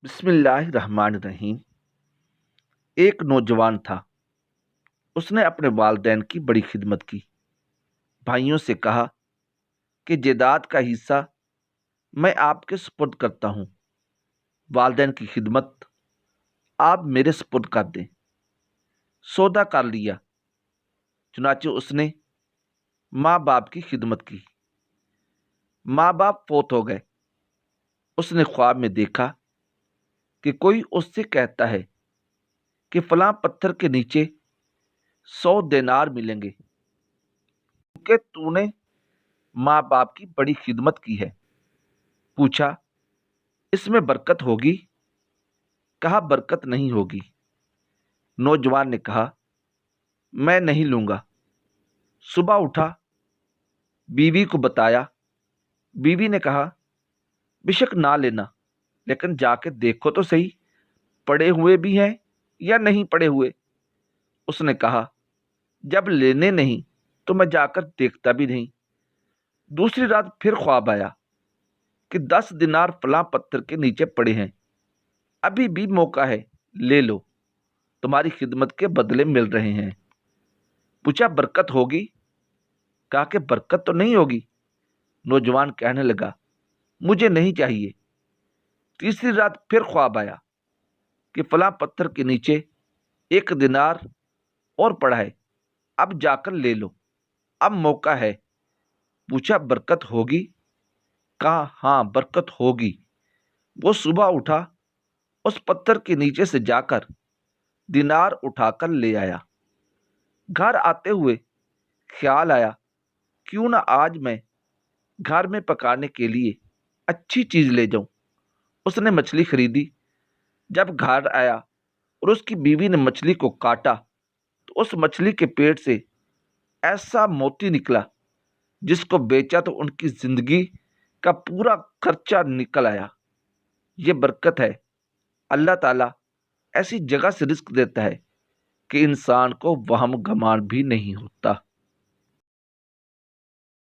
बिस्मिल्लाहिर्रहमानिर्रहीम। एक नौजवान था। उसने अपने वालिदैन की बड़ी खिदमत की। भाइयों से कहा कि जायदाद का हिस्सा मैं आपके सुपुर्द करता हूँ। वालिदैन की खिदमत आप मेरे सुपुर्द कर दें। सौदा कर लिया। चुनाचे उसने माँ बाप की खिदमत की। माँ बाप फौत हो गए। उसने ख्वाब में देखा कि कोई उससे कहता है कि फलां पत्थर के नीचे 100 देनार मिलेंगे क्योंकि तूने माँ बाप की बड़ी खिदमत की है। पूछा, इसमें बरकत होगी? कहा, बरकत नहीं होगी। नौजवान ने कहा, मैं नहीं लूंगा। सुबह उठा, बीवी को बताया। बीवी ने कहा, बेशक ना लेना, लेकिन जाके देखो तो सही, पड़े हुए भी हैं या नहीं पड़े हुए। उसने कहा, जब लेने नहीं तो मैं जाकर देखता भी नहीं। दूसरी रात फिर ख्वाब आया कि 10 दिनार फलां पत्थर के नीचे पड़े हैं, अभी भी मौका है, ले लो, तुम्हारी खिदमत के बदले मिल रहे हैं। पूछा, बरकत होगी? कहा कि बरकत तो नहीं होगी। नौजवान कहने लगा, मुझे नहीं चाहिए। तीसरी रात फिर ख्वाब आया कि फलां पत्थर के नीचे 1 दिनार और पड़ा है, अब जाकर ले लो, अब मौका है। पूछा, बरकत होगी? कहा, हाँ, बरकत होगी। वो सुबह उठा, उस पत्थर के नीचे से जाकर दिनार उठाकर ले आया। घर आते हुए ख्याल आया, क्यों ना आज मैं घर में पकाने के लिए अच्छी चीज ले जाऊं। उसने मछली खरीदी। जब घर आया और उसकी बीवी ने मछली को काटा तो उस मछली के पेट से ऐसा मोती निकला जिसको बेचा तो उनकी जिंदगी का पूरा खर्चा निकल आया। ये बरकत है। अल्लाह ताला ऐसी जगह से रिस्क देता है कि इंसान को वहम गमान भी नहीं होता।